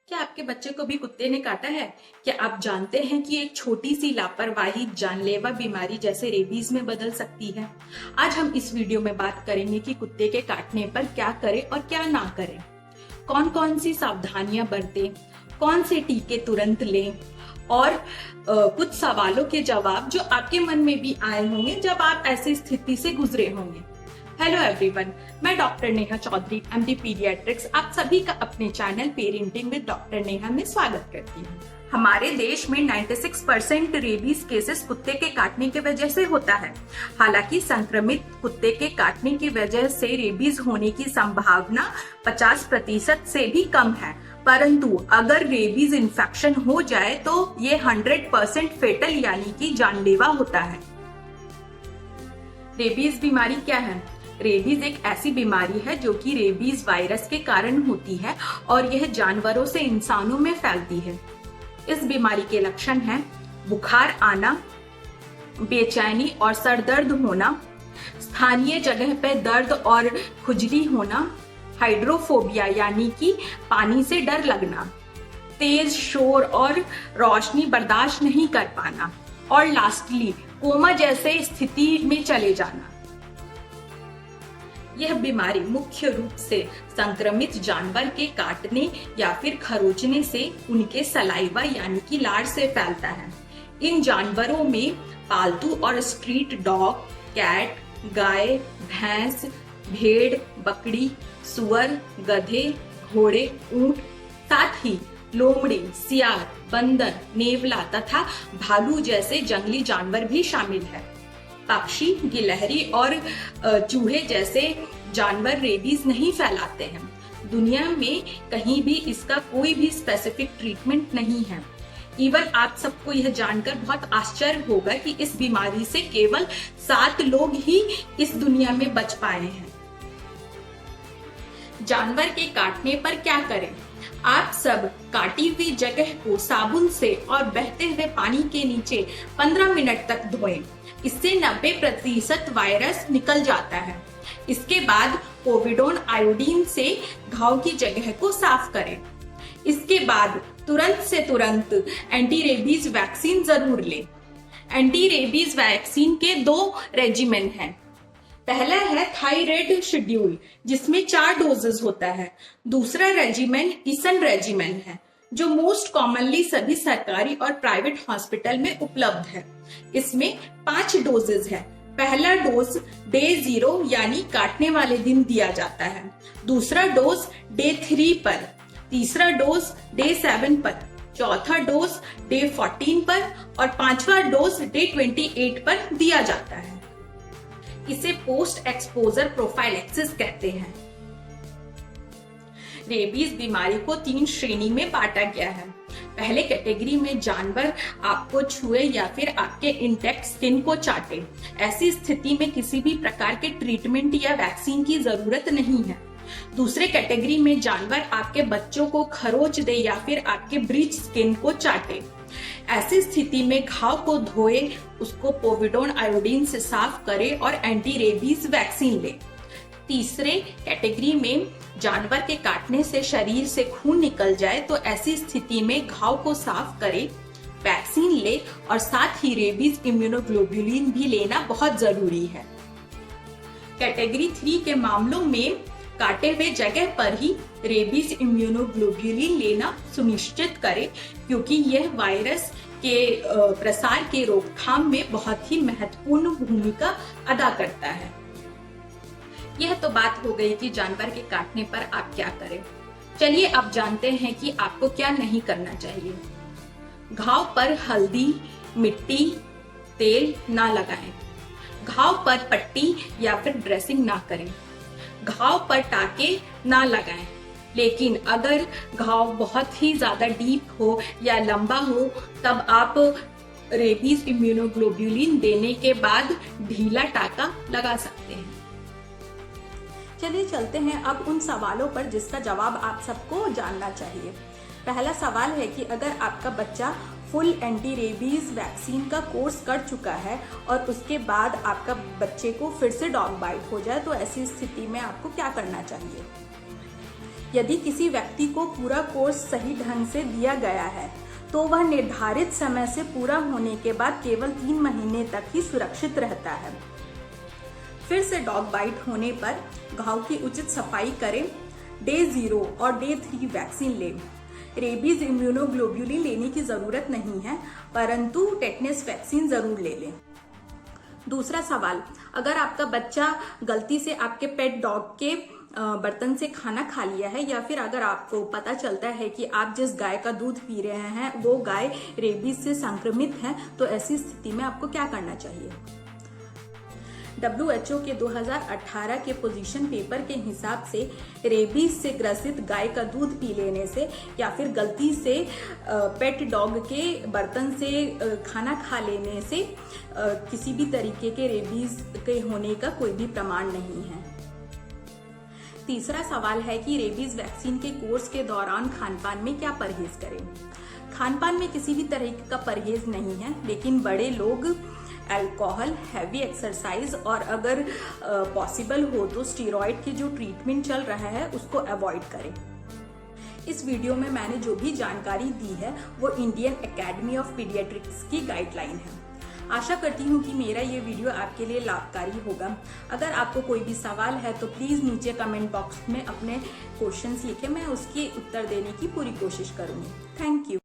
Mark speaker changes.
Speaker 1: क्या आपके बच्चे को भी कुत्ते ने काटा है? क्या आप जानते हैं कि एक छोटी सी लापरवाही जानलेवा बीमारी जैसे रेबीज में बदल सकती है? आज हम इस वीडियो में बात करेंगे कि कुत्ते के काटने पर क्या करें और क्या ना करें, कौन कौन सी सावधानियां बरतें, कौन से टीके तुरंत लें और कुछ सवालों के जवाब जो आपके मन में भी आए होंगे जब आप ऐसी स्थिति से गुजरे होंगे। हेलो एवरीवन, मैं doctor Neha Chaudhary, MD paediatrics, आप सभी का अपने channel parenting with doctor Neha में स्वागत करती हूँ। हमारे देश में 96% रेबीज केसेस कुत्ते के काटने की वजह से होता है। हालांकि संक्रमित कुत्ते के काटने की वजह से रेबीज होने की संभावना 50% से भी कम है, परंतु अगर रेबीज इन्फेक्शन हो जाए तो ये 100% फेटल यानी कि जानलेवा होता है। रेबीज बीमारी क्या है? रेबीज एक ऐसी बीमारी है जो कि रेबीज वायरस के कारण होती है और यह जानवरों से इंसानों में फैलती है। इस बीमारी के लक्षण हैं बुखार आना, बेचैनी और सर दर्द होना, स्थानीय जगह पर दर्द और खुजली होना, हाइड्रोफोबिया यानी कि पानी से डर लगना, तेज शोर और रोशनी बर्दाश्त नहीं कर पाना और लास्टली कोमा जैसे स्थिति में चले जाना। यह बीमारी मुख्य रूप से संक्रमित जानवर के काटने या फिर खरोचने से उनके सलाइवा यानी कि लार से फैलता है। इन जानवरों में पालतू और स्ट्रीट डॉग, कैट, गाय, भैंस, भेड़, बकरी, सुअर, गधे, घोड़े, ऊंट, साथ ही लोमड़ी, सियार, बंदर, नेवला तथा भालू जैसे जंगली जानवर भी शामिल है। पक्षी, गिलहरी और चूहे जैसे जानवर रेबीज नहीं फैलाते हैं। दुनिया में कहीं भी इसका कोई भी स्पेसिफिक ट्रीटमेंट नहीं है। इवन आप सबको यह जानकर बहुत आश्चर्य होगा कि इस बीमारी से केवल 7 लोग ही इस दुनिया में बच पाए हैं। जानवर के काटने पर क्या करें? आप सब काटी हुई जगह को साबुन से और बहते हुए पानी के नीचे 15 मिनट तक धोएं। इससे 90% वायरस निकल जाता है। इसके बाद पोविडोन आयोडीन से घाव की जगह को साफ करें। इसके बाद तुरंत एंटी रेबीज वैक्सीन जरूर लें। एंटी रेबीज वैक्सीन के 2 रेजिमेन हैं। पहला है थायराइड शेड्यूल जिसमें 4 डोजेस होता है। दूसरा रेजिमेन ईसन रेजिमेन है जो मोस्ट कॉमनली सभी सरकारी और प्राइवेट हॉस्पिटल में उपलब्ध है। इसमें 5 डोजेस है। पहला डोज डे 0 यानी काटने वाले दिन दिया जाता है। दूसरा डोज डे 3 पर, तीसरा डोज डे 7 पर, चौथा डोज डे 14 पर और 5वां डोज डे 28 पर दिया जाता है। इसे पोस्ट एक्सपोजर प्रोफाइलैक्सिस कहते हैं। रेबीज बीमारी को 3 श्रेणी में बांटा गया है। पहले कैटेगरी में जानवर आपको छुए या फिर आपके इंटेक्ट स्किन को चाटे। ऐसी स्थिति में किसी भी प्रकार के ट्रीटमेंट या वैक्सीन की जरूरत नहीं है। दूसरे कैटेगरी में जानवर आपके बच्चों को खरोच दे या फिर आपके ब्रीच स्किन को चाटे। ऐसी स्थिति में घाव को धोए, उसको पोविडोन आयोडीन से साफ करें और एंटी रेबीज वैक्सीन लें। तीसरे कैटेगरी में जानवर के काटने से शरीर से खून निकल जाए तो ऐसी स्थिति में घाव को साफ करें, वैक्सीन ले और साथ ही रेबीज इम्यूनोग्लोबुलिन भी लेना बहुत जरूरी है। कैटेगरी 3 के मामलों में काटे हुए जगह पर ही रेबीज इम्यूनोग्लोबुलिन लेना सुनिश्चित करें क्योंकि यह वायरस के प्रसार के रोकथाम में बहुत ही महत्वपूर्ण भूमिका अदा करता है। यह तो बात हो गई कि जानवर के काटने पर आप क्या करें। चलिए अब जानते हैं कि आपको क्या नहीं करना चाहिए। घाव पर हल्दी, मिट्टी, तेल ना लगाएं। घाव पर पट्टी या फिर ड्रेसिंग ना करें। घाव पर टाके ना लगाएं। लेकिन अगर घाव बहुत ही ज्यादा डीप हो या लंबा हो तब आप रेबीज इम्यूनोग्लोबुलिन देने के बाद ढीला टाका लगा सकते हैं। चलिए चलते हैं अब उन सवालों पर जिसका जवाब आप सबको जानना चाहिए। पहला सवाल है कि अगर आपका बच्चा फुल एंटी रेबीज वैक्सीन का कोर्स कर चुका है और उसके बाद आपका बच्चे को फिर से डॉग बाइट हो जाए तो ऐसी स्थिति में आपको क्या करना चाहिए। यदि किसी व्यक्ति को पूरा कोर्स सही ढंग से दिया गया है तो वह निर्धारित समय से पूरा होने के बाद केवल 3 महीने तक ही सुरक्षित रहता है। फिर से डॉग बाइट होने पर घाव की उचित सफाई करें। डे 0 और डे 3 वैक्सीन लें। रेबीज इम्यूनोग्लोब्यूलिन लेने की जरूरत नहीं है, परंतु टेटनस वैक्सीन जरूर ले लें। दूसरा सवाल, अगर आपका बच्चा गलती से आपके पेट डॉग के बर्तन से खाना खा लिया है या फिर अगर आपको पता चलता है कि आप जिस गाय का दूध पी रहे हैं वो गाय रेबीज से संक्रमित है, तो ऐसी स्थिति में आपको क्या करना चाहिए? WHO के 2018 के पोजीशन पेपर के हिसाब से रेबीज से ग्रसित गाय का दूध पी लेने से या फिर गलती से पेट डॉग के बर्तन से खाना खा लेने से किसी भी तरीके के रेबीज के होने का कोई भी प्रमाण नहीं है। तीसरा सवाल है कि रेबीज वैक्सीन के कोर्स के दौरान खानपान में क्या परहेज करें? खानपान में किसी भी तरह का परहेज नहीं है, लेकिन बड़े लोग अल्कोहल, हैवी एक्सरसाइज और अगर पॉसिबल हो तो स्टीरॉयड की जो ट्रीटमेंट चल रहा है उसको अवॉइड करें। इस वीडियो में मैंने जो भी जानकारी दी है वो इंडियन एकेडमी ऑफ पीडियाट्रिक्स की गाइडलाइन है। आशा करती हूँ कि मेरा ये वीडियो आपके लिए लाभकारी होगा। अगर आपको कोई भी सवाल है तो प्लीज नीचे कमेंट बॉक्स में अपने क्वेश्चंस लिखें, मैं उसके उत्तर देने की पूरी कोशिश करूंगी। Thank you.